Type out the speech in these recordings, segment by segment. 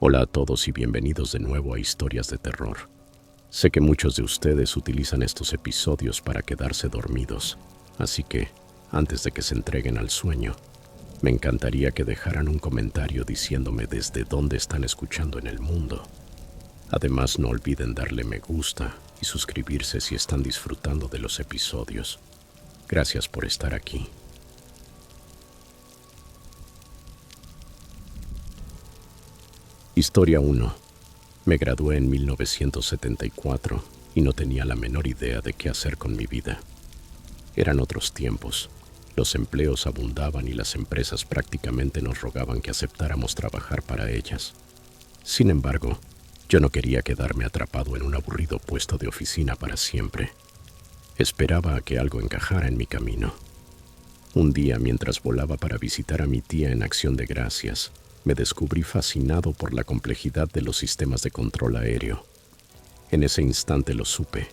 Hola a todos y bienvenidos de nuevo a Historias de Terror. Sé que muchos de ustedes utilizan estos episodios para quedarse dormidos, así que, antes de que se entreguen al sueño, me encantaría que dejaran un comentario diciéndome desde dónde están escuchando en el mundo. Además, no olviden darle me gusta y suscribirse si están disfrutando de los episodios. Gracias por estar aquí. Historia 1. Me gradué en 1974 y no tenía la menor idea de qué hacer con mi vida. Eran otros tiempos. Los empleos abundaban y las empresas prácticamente nos rogaban que aceptáramos trabajar para ellas. Sin embargo, yo no quería quedarme atrapado en un aburrido puesto de oficina para siempre. Esperaba a que algo encajara en mi camino. Un día, mientras volaba para visitar a mi tía en Acción de Gracias, me descubrí fascinado por la complejidad de los sistemas de control aéreo. En ese instante lo supe.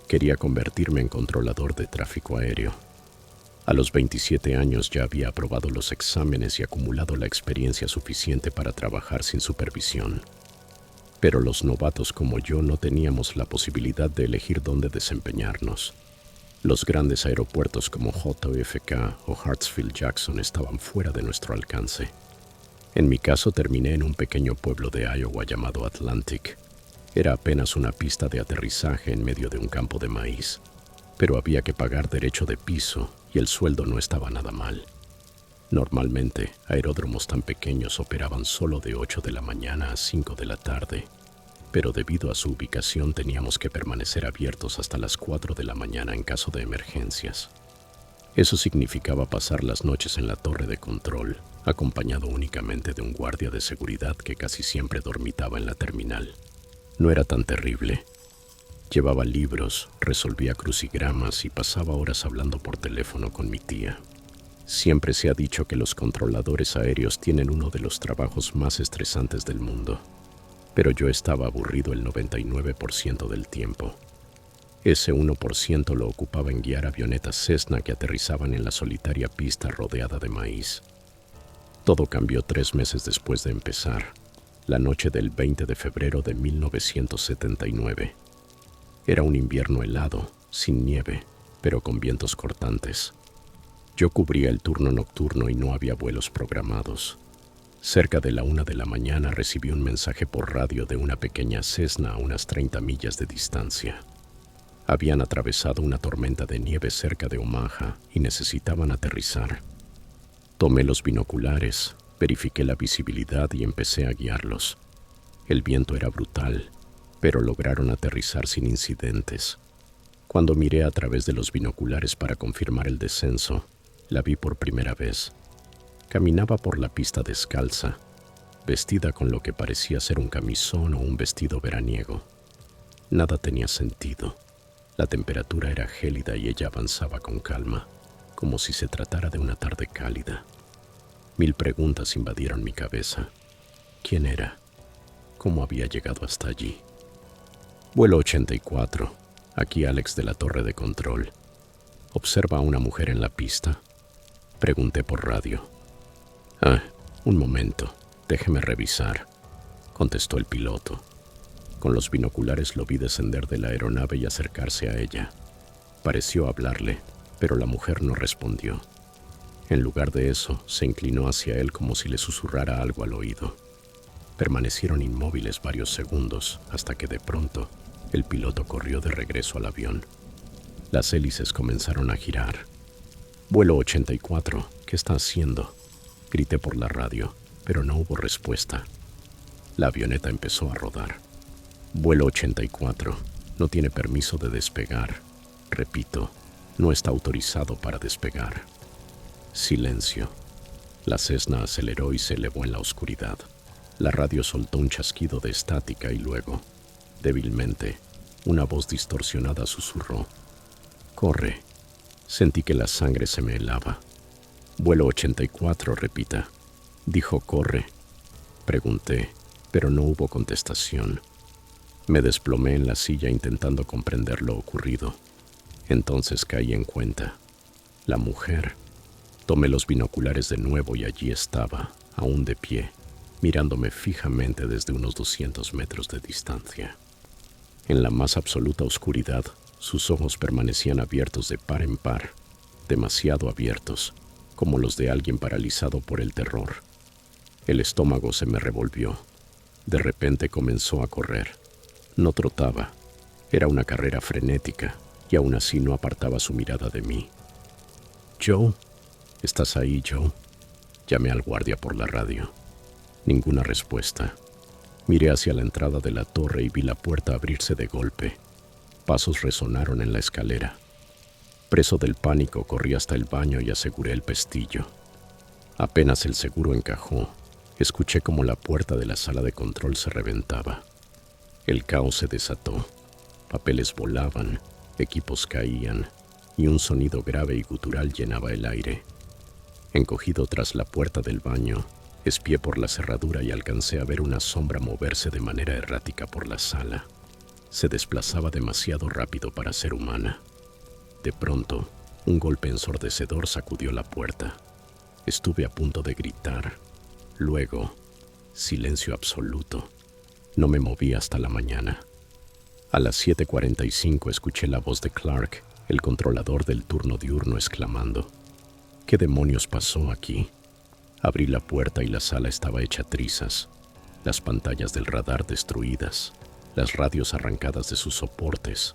Quería convertirme en controlador de tráfico aéreo. A los 27 años ya había aprobado los exámenes y acumulado la experiencia suficiente para trabajar sin supervisión. Pero los novatos como yo no teníamos la posibilidad de elegir dónde desempeñarnos. Los grandes aeropuertos como JFK o Hartsfield-Jackson estaban fuera de nuestro alcance. En mi caso terminé en un pequeño pueblo de Iowa llamado Atlantic. Era apenas una pista de aterrizaje en medio de un campo de maíz, pero había que pagar derecho de piso y el sueldo no estaba nada mal. Normalmente, aeródromos tan pequeños operaban solo de 8 de la mañana a 5 de la tarde, pero debido a su ubicación teníamos que permanecer abiertos hasta las 4 de la mañana en caso de emergencias. Eso significaba pasar las noches en la torre de control, acompañado únicamente de un guardia de seguridad que casi siempre dormitaba en la terminal. No era tan terrible. Llevaba libros, resolvía crucigramas y pasaba horas hablando por teléfono con mi tía. Siempre se ha dicho que los controladores aéreos tienen uno de los trabajos más estresantes del mundo, pero yo estaba aburrido el 99% del tiempo. Ese 1% lo ocupaba en guiar avionetas Cessna que aterrizaban en la solitaria pista rodeada de maíz. Todo cambió 3 meses después de empezar, la noche del 20 de febrero de 1979. Era un invierno helado, sin nieve, pero con vientos cortantes. Yo cubría el turno nocturno y no había vuelos programados. Cerca de la 1 de la mañana recibí un mensaje por radio de una pequeña Cessna a unas 30 millas de distancia. Habían atravesado una tormenta de nieve cerca de Omaha y necesitaban aterrizar. Tomé los binoculares, verifiqué la visibilidad y empecé a guiarlos. El viento era brutal, pero lograron aterrizar sin incidentes. Cuando miré a través de los binoculares para confirmar el descenso, la vi por primera vez. Caminaba por la pista descalza, vestida con lo que parecía ser un camisón o un vestido veraniego. Nada tenía sentido. La temperatura era gélida y ella avanzaba con calma, como si se tratara de una tarde cálida. 1000 preguntas invadieron mi cabeza. ¿Quién era? ¿Cómo había llegado hasta allí? Vuelo 84. Aquí Alex de la torre de control. ¿Observa a una mujer en la pista? Pregunté por radio. Un momento. Déjeme revisar, contestó el piloto. Con los binoculares lo vi descender de la aeronave y acercarse a ella. Pareció hablarle, pero la mujer no respondió. En lugar de eso, se inclinó hacia él como si le susurrara algo al oído. Permanecieron inmóviles varios segundos, hasta que de pronto, el piloto corrió de regreso al avión. Las hélices comenzaron a girar. «Vuelo 84, ¿qué está haciendo?», grité por la radio, pero no hubo respuesta. La avioneta empezó a rodar. «Vuelo 84, no tiene permiso de despegar. Repito, no está autorizado para despegar». Silencio. La Cessna aceleró y se elevó en la oscuridad. La radio soltó un chasquido de estática y luego, débilmente, una voz distorsionada susurró: «Corre». Sentí que la sangre se me helaba. «Vuelo 84, repita». Dijo «corre». Pregunté, pero no hubo contestación. Me desplomé en la silla intentando comprender lo ocurrido. Entonces caí en cuenta. La mujer. Tomé los binoculares de nuevo y allí estaba, aún de pie, mirándome fijamente desde unos 200 metros de distancia. En la más absoluta oscuridad, sus ojos permanecían abiertos de par en par, demasiado abiertos, como los de alguien paralizado por el terror. El estómago se me revolvió. De repente comenzó a correr. No trotaba. Era una carrera frenética, y aún así no apartaba su mirada de mí. «Joe, ¿estás ahí, Joe?», llamé al guardia por la radio. Ninguna respuesta. Miré hacia la entrada de la torre y vi la puerta abrirse de golpe. Pasos resonaron en la escalera. Preso del pánico, corrí hasta el baño y aseguré el pestillo. Apenas el seguro encajó, escuché como la puerta de la sala de control se reventaba. El caos se desató. Papeles volaban, equipos caían, y un sonido grave y gutural llenaba el aire. Encogido tras la puerta del baño, espié por la cerradura y alcancé a ver una sombra moverse de manera errática por la sala. Se desplazaba demasiado rápido para ser humana. De pronto, un golpe ensordecedor sacudió la puerta. Estuve a punto de gritar. Luego, silencio absoluto. No me moví hasta la mañana. A las 7:45 escuché la voz de Clark, el controlador del turno diurno, exclamando: «¿Qué demonios pasó aquí?». Abrí la puerta y la sala estaba hecha trizas, las pantallas del radar destruidas, las radios arrancadas de sus soportes,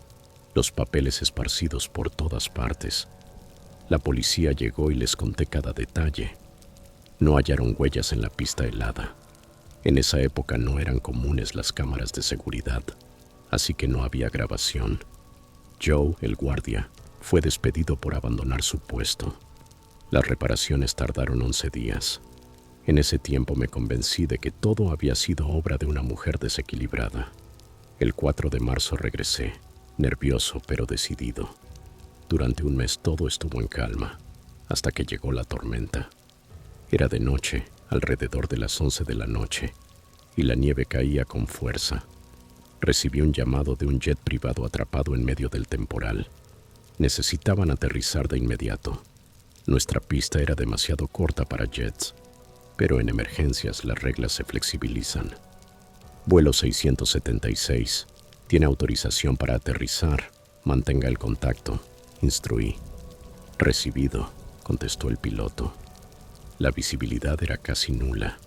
los papeles esparcidos por todas partes. La policía llegó y les conté cada detalle. No hallaron huellas en la pista helada. En esa época no eran comunes las cámaras de seguridad, así que no había grabación. Joe, el guardia, fue despedido por abandonar su puesto. Las reparaciones tardaron 11 días. En ese tiempo me convencí de que todo había sido obra de una mujer desequilibrada. El 4 de marzo regresé, nervioso pero decidido. Durante un mes todo estuvo en calma, hasta que llegó la tormenta. Era de noche, alrededor de las 11 de la noche, y la nieve caía con fuerza. Recibí un llamado de un jet privado atrapado en medio del temporal. Necesitaban aterrizar de inmediato. Nuestra pista era demasiado corta para jets, pero en emergencias las reglas se flexibilizan. Vuelo 676. Tiene autorización para aterrizar. Mantenga el contacto. Instruí. Recibido, contestó el piloto. La visibilidad era casi nula.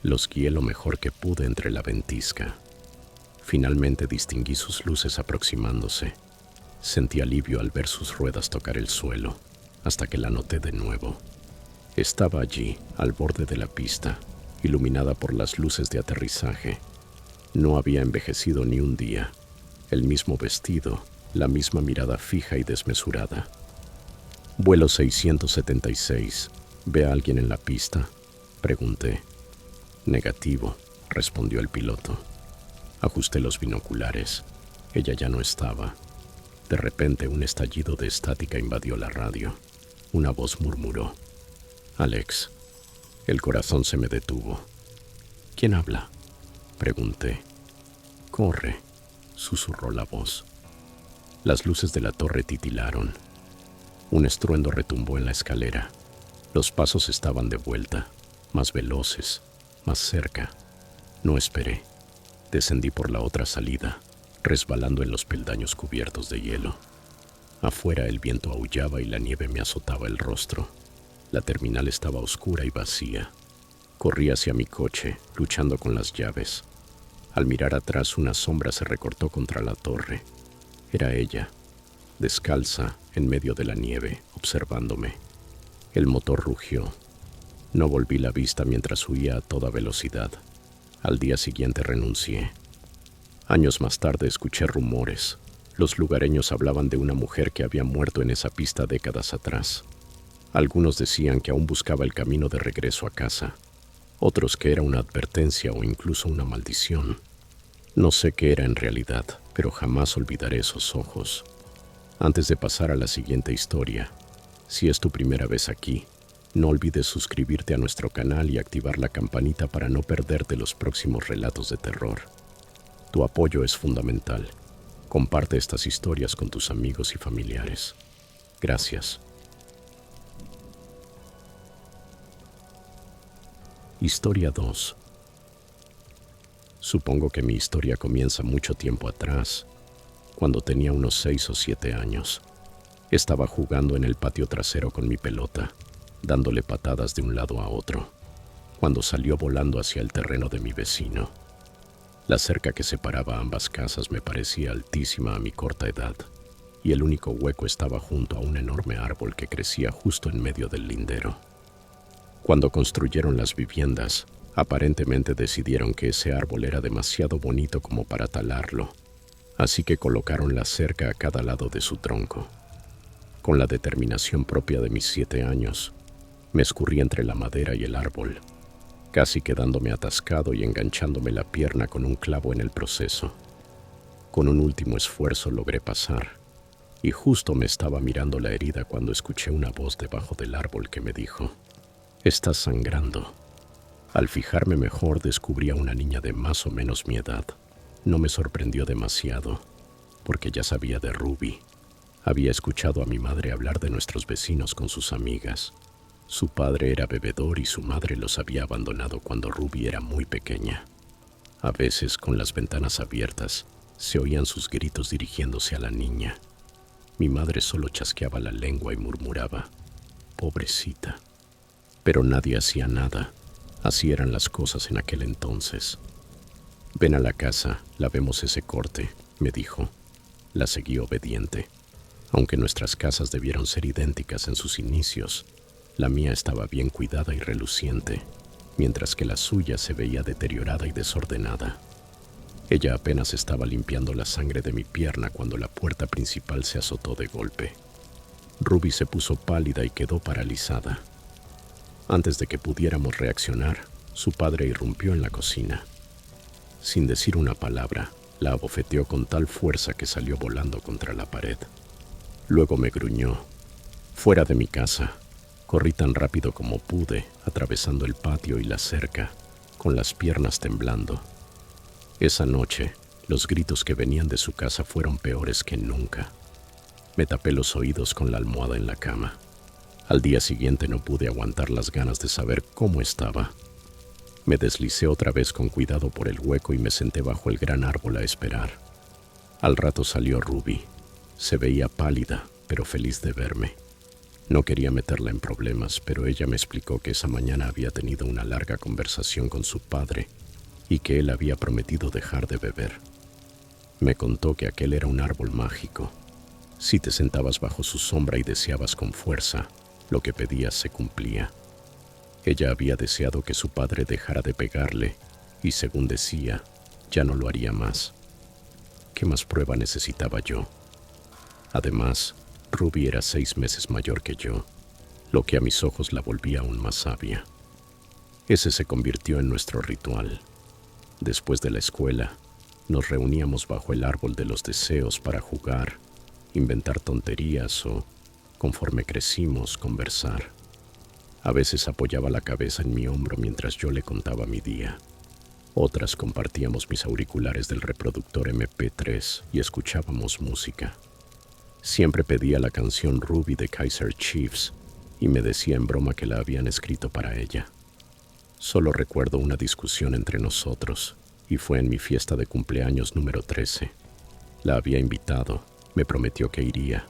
Los guié lo mejor que pude entre la ventisca. Finalmente distinguí sus luces aproximándose. Sentí alivio al ver sus ruedas tocar el suelo, hasta que la noté de nuevo. Estaba allí, al borde de la pista, iluminada por las luces de aterrizaje. No había envejecido ni un día. El mismo vestido, la misma mirada fija y desmesurada. Vuelo 676. ¿Ve a alguien en la pista?, pregunté. Negativo, respondió el piloto. Ajusté los binoculares. Ella ya no estaba. De repente un estallido de estática invadió la radio. Una voz murmuró: «Alex». El corazón se me detuvo. «¿Quién habla?», pregunté. «Corre», susurró la voz. Las luces de la torre titilaron. Un estruendo retumbó en la escalera. Los pasos estaban de vuelta, más veloces, más cerca. No esperé. Descendí por la otra salida, resbalando en los peldaños cubiertos de hielo. Afuera el viento aullaba y la nieve me azotaba el rostro. La terminal estaba oscura y vacía. Corrí hacia mi coche, luchando con las llaves. Al mirar atrás, una sombra se recortó contra la torre. Era ella, descalza, en medio de la nieve, observándome. El motor rugió. No volví la vista mientras huía a toda velocidad. Al día siguiente renuncié. Años más tarde escuché rumores. Los lugareños hablaban de una mujer que había muerto en esa pista décadas atrás. Algunos decían que aún buscaba el camino de regreso a casa. Otros que era una advertencia o incluso una maldición. No sé qué era en realidad, pero jamás olvidaré esos ojos. Antes de pasar a la siguiente historia, si es tu primera vez aquí, no olvides suscribirte a nuestro canal y activar la campanita para no perderte los próximos relatos de terror. Tu apoyo es fundamental. Comparte estas historias con tus amigos y familiares. Gracias. Historia 2. Supongo que mi historia comienza mucho tiempo atrás, cuando tenía unos 6 o 7 años. Estaba jugando en el patio trasero con mi pelota, dándole patadas de un lado a otro, cuando salió volando hacia el terreno de mi vecino. La cerca que separaba ambas casas me parecía altísima a mi corta edad, y el único hueco estaba junto a un enorme árbol que crecía justo en medio del lindero. Cuando construyeron las viviendas, aparentemente decidieron que ese árbol era demasiado bonito como para talarlo, así que colocaron la cerca a cada lado de su tronco. Con la determinación propia de mis 7 años, me escurrí entre la madera y el árbol, casi quedándome atascado y enganchándome la pierna con un clavo en el proceso. Con un último esfuerzo logré pasar, y justo me estaba mirando la herida cuando escuché una voz debajo del árbol que me dijo: «Estás sangrando». Al fijarme mejor descubrí a una niña de más o menos mi edad. No me sorprendió demasiado, porque ya sabía de Ruby. Había escuchado a mi madre hablar de nuestros vecinos con sus amigas. Su padre era bebedor y su madre los había abandonado cuando Ruby era muy pequeña. A veces, con las ventanas abiertas, se oían sus gritos dirigiéndose a la niña. Mi madre solo chasqueaba la lengua y murmuraba: «Pobrecita». Pero nadie hacía nada. Así eran las cosas en aquel entonces. «Ven a la casa, lavemos ese corte», me dijo. La seguí obediente. Aunque nuestras casas debieron ser idénticas en sus inicios, la mía estaba bien cuidada y reluciente, mientras que la suya se veía deteriorada y desordenada. Ella apenas estaba limpiando la sangre de mi pierna cuando la puerta principal se azotó de golpe. Ruby se puso pálida y quedó paralizada. Antes de que pudiéramos reaccionar, su padre irrumpió en la cocina. Sin decir una palabra, la abofeteó con tal fuerza que salió volando contra la pared. Luego me gruñó: «Fuera de mi casa». Corrí tan rápido como pude, atravesando el patio y la cerca, con las piernas temblando. Esa noche, los gritos que venían de su casa fueron peores que nunca. Me tapé los oídos con la almohada en la cama. Al día siguiente no pude aguantar las ganas de saber cómo estaba. Me deslicé otra vez con cuidado por el hueco y me senté bajo el gran árbol a esperar. Al rato salió Ruby. Se veía pálida, pero feliz de verme. No quería meterla en problemas, pero ella me explicó que esa mañana había tenido una larga conversación con su padre y que él había prometido dejar de beber. Me contó que aquel era un árbol mágico. Si te sentabas bajo su sombra y deseabas con fuerza, lo que pedías se cumplía. Ella había deseado que su padre dejara de pegarle y, según decía, ya no lo haría más. ¿Qué más prueba necesitaba yo? Además, Ruby era 6 meses mayor que yo, lo que a mis ojos la volvía aún más sabia. Ese se convirtió en nuestro ritual. Después de la escuela, nos reuníamos bajo el árbol de los deseos para jugar, inventar tonterías o, conforme crecimos, conversar. A veces apoyaba la cabeza en mi hombro mientras yo le contaba mi día. Otras compartíamos mis auriculares del reproductor MP3 y escuchábamos música. Siempre pedía la canción Ruby de Kaiser Chiefs y me decía en broma que la habían escrito para ella. Solo recuerdo una discusión entre nosotros, y fue en mi fiesta de cumpleaños número 13. La había invitado, me prometió que iría,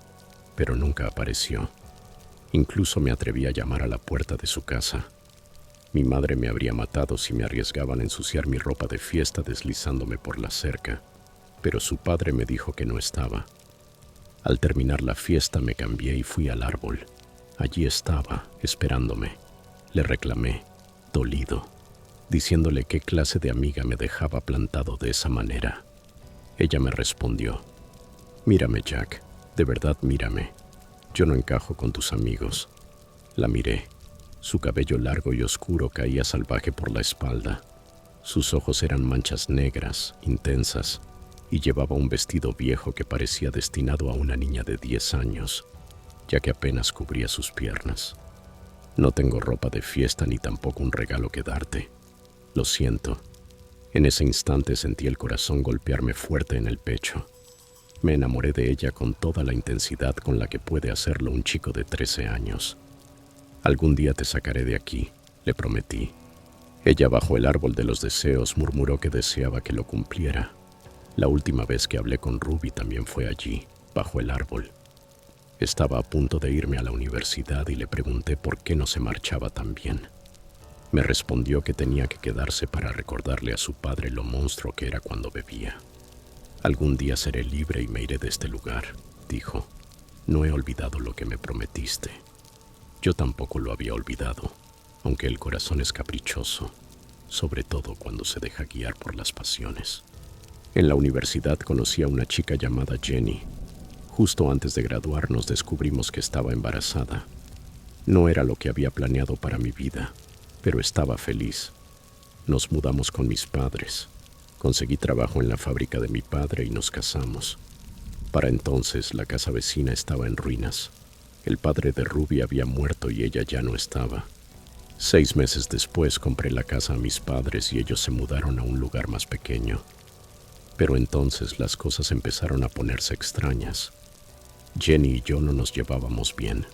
pero nunca apareció. Incluso me atreví a llamar a la puerta de su casa. Mi madre me habría matado si me arriesgaban a ensuciar mi ropa de fiesta deslizándome por la cerca, pero su padre me dijo que no estaba. Al terminar la fiesta me cambié y fui al árbol. Allí estaba, esperándome. Le reclamé, dolido, diciéndole qué clase de amiga me dejaba plantado de esa manera. Ella me respondió: «Mírame, Jack, de verdad mírame. Yo no encajo con tus amigos». La miré. Su cabello largo y oscuro caía salvaje por la espalda. Sus ojos eran manchas negras, intensas, y llevaba un vestido viejo que parecía destinado a una niña de 10 años, ya que apenas cubría sus piernas. «No tengo ropa de fiesta ni tampoco un regalo que darte. Lo siento». En ese instante sentí el corazón golpearme fuerte en el pecho. Me enamoré de ella con toda la intensidad con la que puede hacerlo un chico de 13 años. «Algún día te sacaré de aquí», le prometí. Ella bajo el árbol de los deseos murmuró que deseaba que lo cumpliera. La última vez que hablé con Ruby también fue allí, bajo el árbol. Estaba a punto de irme a la universidad y le pregunté por qué no se marchaba tan bien. Me respondió que tenía que quedarse para recordarle a su padre lo monstruo que era cuando bebía. Algún día seré libre y me iré de este lugar, dijo. No he olvidado lo que me prometiste. Yo tampoco lo había olvidado, aunque el corazón es caprichoso, sobre todo cuando se deja guiar por las pasiones. En la universidad conocí a una chica llamada Jenny. Justo antes de graduarnos descubrimos que estaba embarazada. No era lo que había planeado para mi vida, pero estaba feliz. Nos mudamos con mis padres. Conseguí trabajo en la fábrica de mi padre y nos casamos. Para entonces la casa vecina estaba en ruinas. El padre de Ruby había muerto y ella ya no estaba. 6 meses después compré la casa a mis padres y ellos se mudaron a un lugar más pequeño. Pero entonces las cosas empezaron a ponerse extrañas. Jenny y yo no nos llevábamos bien.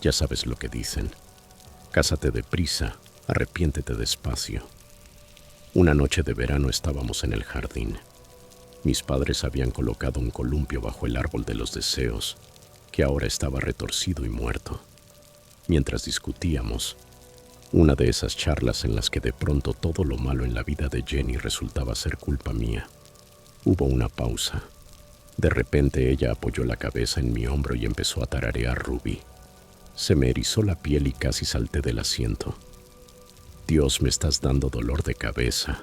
Ya sabes lo que dicen. Cásate deprisa, arrepiéntete despacio. Una noche de verano estábamos en el jardín. Mis padres habían colocado un columpio bajo el árbol de los deseos, que ahora estaba retorcido y muerto. Mientras discutíamos, una de esas charlas en las que de pronto todo lo malo en la vida de Jenny resultaba ser culpa mía. Hubo una pausa. De repente ella apoyó la cabeza en mi hombro y empezó a tararear Ruby. Se me erizó la piel y casi salté del asiento. Dios, me estás dando dolor de cabeza,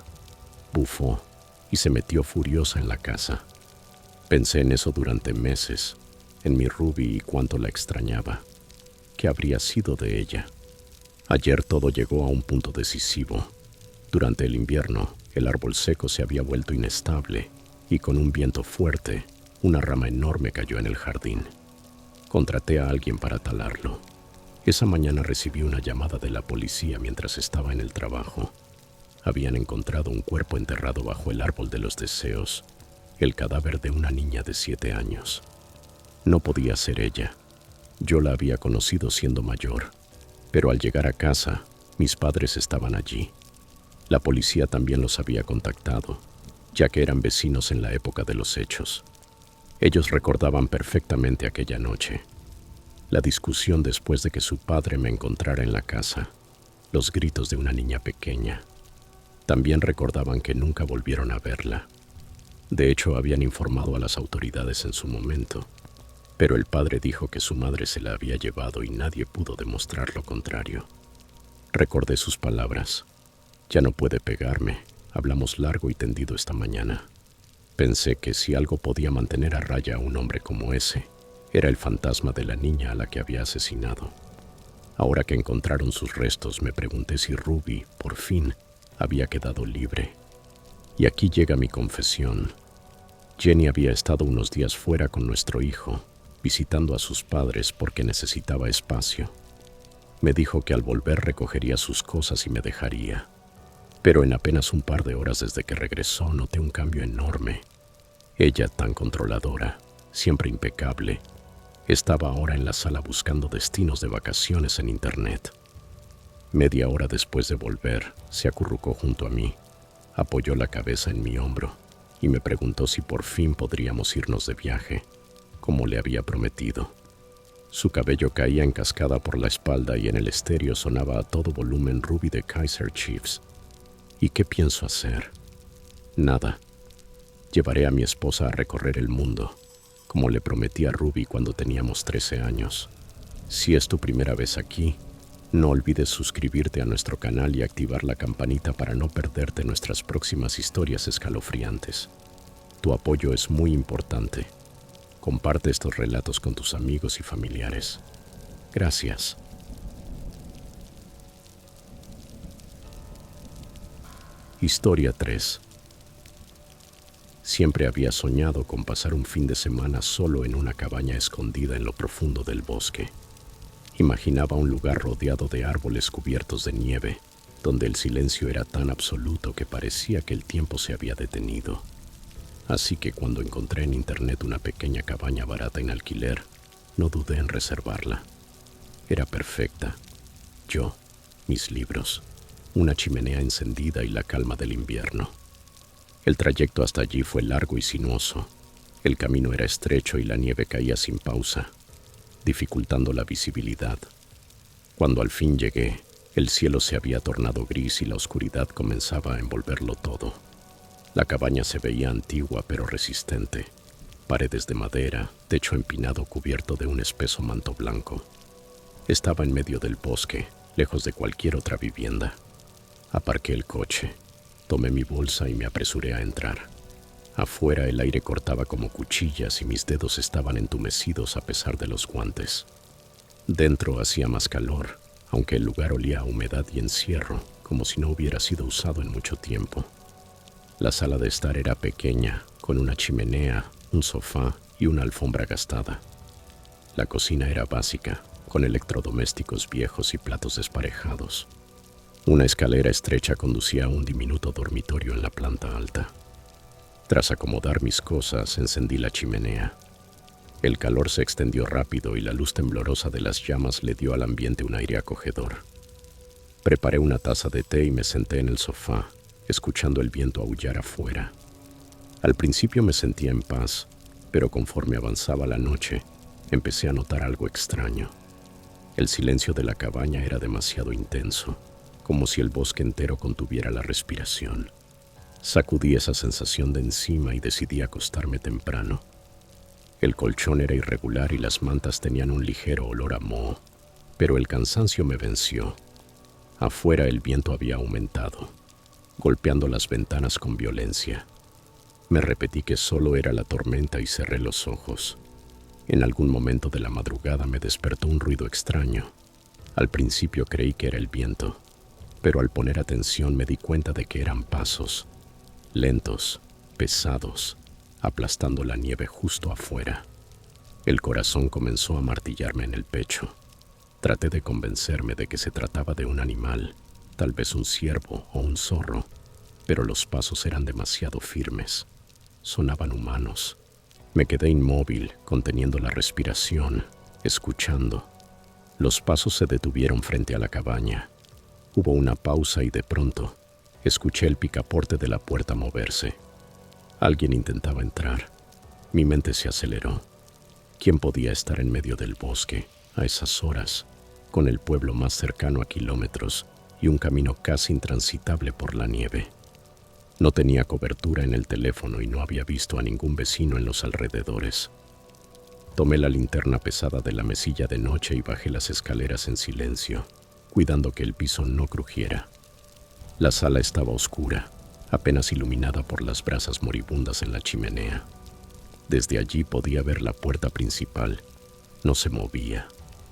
bufó y se metió furiosa en la casa. Pensé en eso durante meses, en mi Ruby y cuánto la extrañaba. ¿Qué habría sido de ella? Ayer todo llegó a un punto decisivo. Durante el invierno, el árbol seco se había vuelto inestable y con un viento fuerte, una rama enorme cayó en el jardín. Contraté a alguien para talarlo. Esa mañana recibí una llamada de la policía mientras estaba en el trabajo. Habían encontrado un cuerpo enterrado bajo el árbol de los deseos, el cadáver de una niña de 7 años. No podía ser ella. Yo la había conocido siendo mayor, pero al llegar a casa, mis padres estaban allí. La policía también los había contactado, ya que eran vecinos en la época de los hechos. Ellos recordaban perfectamente aquella noche. La discusión después de que su padre me encontrara en la casa, los gritos de una niña pequeña. También recordaban que nunca volvieron a verla. De hecho, habían informado a las autoridades en su momento, pero el padre dijo que su madre se la había llevado y nadie pudo demostrar lo contrario. Recordé sus palabras. Ya no puede pegarme. Hablamos largo y tendido esta mañana. Pensé que si algo podía mantener a raya a un hombre como ese, era el fantasma de la niña a la que había asesinado. Ahora que encontraron sus restos, me pregunté si Ruby, por fin, había quedado libre. Y aquí llega mi confesión. Jenny había estado unos días fuera con nuestro hijo, visitando a sus padres porque necesitaba espacio. Me dijo que al volver recogería sus cosas y me dejaría. Pero en apenas un par de horas desde que regresó noté un cambio enorme. Ella, tan controladora, siempre impecable, estaba ahora en la sala buscando destinos de vacaciones en internet. Media hora después de volver, se acurrucó junto a mí, apoyó la cabeza en mi hombro y me preguntó si por fin podríamos irnos de viaje, como le había prometido. Su cabello caía en cascada por la espalda y en el estéreo sonaba a todo volumen Ruby de Kaiser Chiefs. ¿Y qué pienso hacer? Nada. Llevaré a mi esposa a recorrer el mundo, como le prometí a Ruby cuando teníamos 13 años. Si es tu primera vez aquí, no olvides suscribirte a nuestro canal y activar la campanita para no perderte nuestras próximas historias escalofriantes. Tu apoyo es muy importante. Comparte estos relatos con tus amigos y familiares. Gracias. Historia 3. Siempre había soñado con pasar un fin de semana solo en una cabaña escondida en lo profundo del bosque. Imaginaba un lugar rodeado de árboles cubiertos de nieve, donde el silencio era tan absoluto que parecía que el tiempo se había detenido. Así que cuando encontré en internet una pequeña cabaña barata en alquiler, no dudé en reservarla. Era perfecta. Yo, mis libros, una chimenea encendida y la calma del invierno. El trayecto hasta allí fue largo y sinuoso. El camino era estrecho y la nieve caía sin pausa, dificultando la visibilidad. Cuando al fin llegué, el cielo se había tornado gris y la oscuridad comenzaba a envolverlo todo. La cabaña se veía antigua pero resistente. Paredes de madera, techo empinado cubierto de un espeso manto blanco. Estaba en medio del bosque, lejos de cualquier otra vivienda. Aparqué el coche, tomé mi bolsa y me apresuré a entrar. Afuera el aire cortaba como cuchillas y mis dedos estaban entumecidos a pesar de los guantes. Dentro hacía más calor, aunque el lugar olía a humedad y encierro, como si no hubiera sido usado en mucho tiempo. La sala de estar era pequeña, con una chimenea, un sofá y una alfombra gastada. La cocina era básica, con electrodomésticos viejos y platos desparejados. Una escalera estrecha conducía a un diminuto dormitorio en la planta alta. Tras acomodar mis cosas, encendí la chimenea. El calor se extendió rápido y la luz temblorosa de las llamas le dio al ambiente un aire acogedor. Preparé una taza de té y me senté en el sofá, escuchando el viento aullar afuera. Al principio me sentía en paz, pero conforme avanzaba la noche, empecé a notar algo extraño. El silencio de la cabaña era demasiado intenso, como si el bosque entero contuviera la respiración. Sacudí esa sensación de encima y decidí acostarme temprano. El colchón era irregular y las mantas tenían un ligero olor a moho, pero el cansancio me venció. Afuera el viento había aumentado, golpeando las ventanas con violencia. Me repetí que solo era la tormenta y cerré los ojos. En algún momento de la madrugada me despertó un ruido extraño. Al principio creí que era el viento, pero al poner atención me di cuenta de que eran pasos, lentos, pesados, aplastando la nieve justo afuera. El corazón comenzó a martillarme en el pecho. Traté de convencerme de que se trataba de un animal, tal vez un ciervo o un zorro, pero los pasos eran demasiado firmes. Sonaban humanos. Me quedé inmóvil, conteniendo la respiración, escuchando. Los pasos se detuvieron frente a la cabaña. Hubo una pausa y de pronto escuché el picaporte de la puerta moverse. Alguien intentaba entrar. Mi mente se aceleró. ¿Quién podía estar en medio del bosque, a esas horas, con el pueblo más cercano a kilómetros y un camino casi intransitable por la nieve? No tenía cobertura en el teléfono y no había visto a ningún vecino en los alrededores. Tomé la linterna pesada de la mesilla de noche y bajé las escaleras en silencio, cuidando que el piso no crujiera. La sala estaba oscura, apenas iluminada por las brasas moribundas en la chimenea. Desde allí podía ver la puerta principal. No se movía.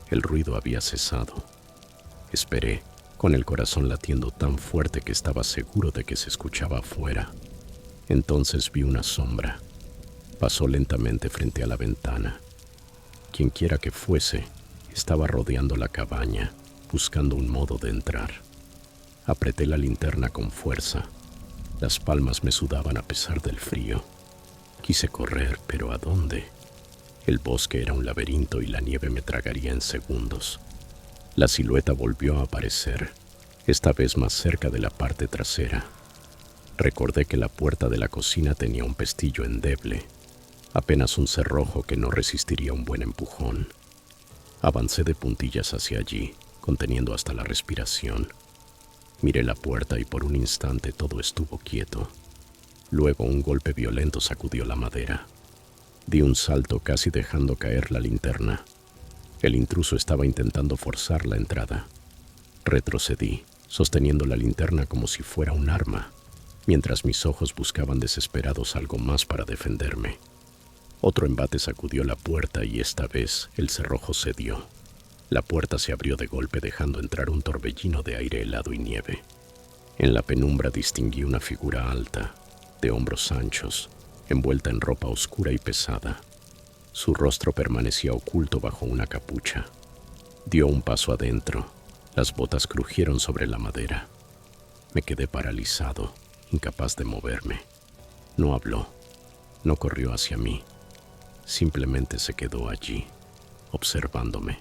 El ruido había cesado. Esperé, con el corazón latiendo tan fuerte que estaba seguro de que se escuchaba afuera. Entonces vi una sombra. Pasó lentamente frente a la ventana. Quienquiera que fuese, estaba rodeando la cabaña, buscando un modo de entrar. Apreté la linterna con fuerza. Las palmas me sudaban a pesar del frío. Quise correr, pero ¿a dónde? El bosque era un laberinto y la nieve me tragaría en segundos. La silueta volvió a aparecer, esta vez más cerca de la parte trasera. Recordé que la puerta de la cocina tenía un pestillo endeble, apenas un cerrojo que no resistiría un buen empujón. Avancé de puntillas hacia allí, conteniendo hasta la respiración. Miré la puerta y por un instante todo estuvo quieto. Luego un golpe violento sacudió la madera. Di un salto casi dejando caer la linterna. El intruso estaba intentando forzar la entrada. Retrocedí, sosteniendo la linterna como si fuera un arma, mientras mis ojos buscaban desesperados algo más para defenderme. Otro embate sacudió la puerta y esta vez el cerrojo cedió. La puerta se abrió de golpe dejando entrar un torbellino de aire helado y nieve. En la penumbra distinguí una figura alta, de hombros anchos, envuelta en ropa oscura y pesada. Su rostro permanecía oculto bajo una capucha. Dio un paso adentro. Las botas crujieron sobre la madera. Me quedé paralizado, incapaz de moverme. No habló, no corrió hacia mí. Simplemente se quedó allí, observándome.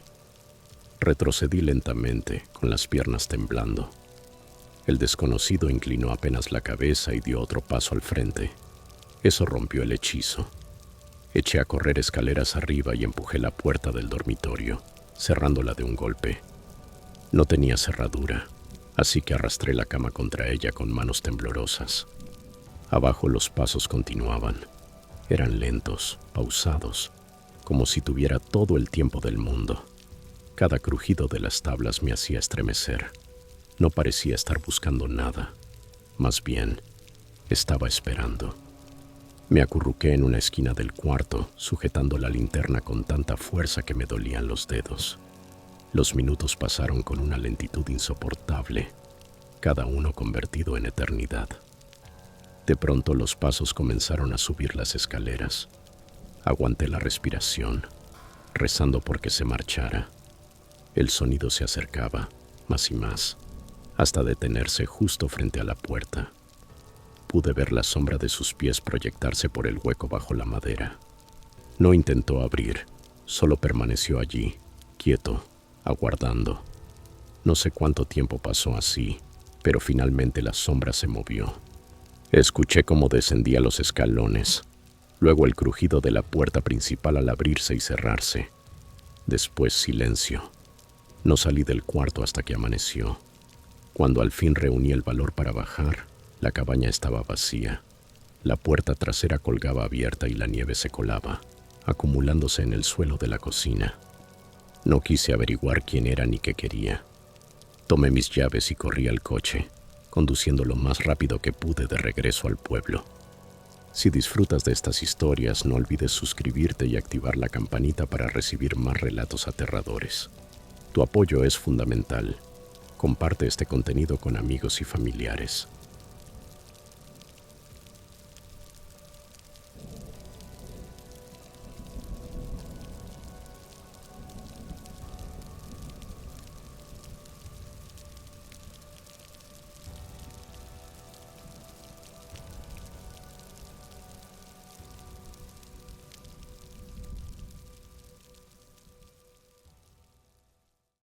Retrocedí lentamente, con las piernas temblando. El desconocido inclinó apenas la cabeza y dio otro paso al frente. Eso rompió el hechizo. Eché a correr escaleras arriba y empujé la puerta del dormitorio, cerrándola de un golpe. No tenía cerradura, así que arrastré la cama contra ella con manos temblorosas. Abajo los pasos continuaban. Eran lentos, pausados, como si tuviera todo el tiempo del mundo. Cada crujido de las tablas me hacía estremecer. No parecía estar buscando nada. Más bien, estaba esperando. Me acurruqué en una esquina del cuarto, sujetando la linterna con tanta fuerza que me dolían los dedos. Los minutos pasaron con una lentitud insoportable, cada uno convertido en eternidad. De pronto los pasos comenzaron a subir las escaleras. Aguanté la respiración, rezando porque se marchara. El sonido se acercaba, más y más, hasta detenerse justo frente a la puerta. Pude ver la sombra de sus pies proyectarse por el hueco bajo la madera. No intentó abrir, solo permaneció allí, quieto, aguardando. No sé cuánto tiempo pasó así, pero finalmente la sombra se movió. Escuché cómo descendía los escalones, luego el crujido de la puerta principal al abrirse y cerrarse. Después silencio. No salí del cuarto hasta que amaneció. Cuando al fin reuní el valor para bajar, la cabaña estaba vacía. La puerta trasera colgaba abierta y la nieve se colaba, acumulándose en el suelo de la cocina. No quise averiguar quién era ni qué quería. Tomé mis llaves y corrí al coche, conduciendo lo más rápido que pude de regreso al pueblo. Si disfrutas de estas historias, no olvides suscribirte y activar la campanita para recibir más relatos aterradores. Tu apoyo es fundamental. Comparte este contenido con amigos y familiares.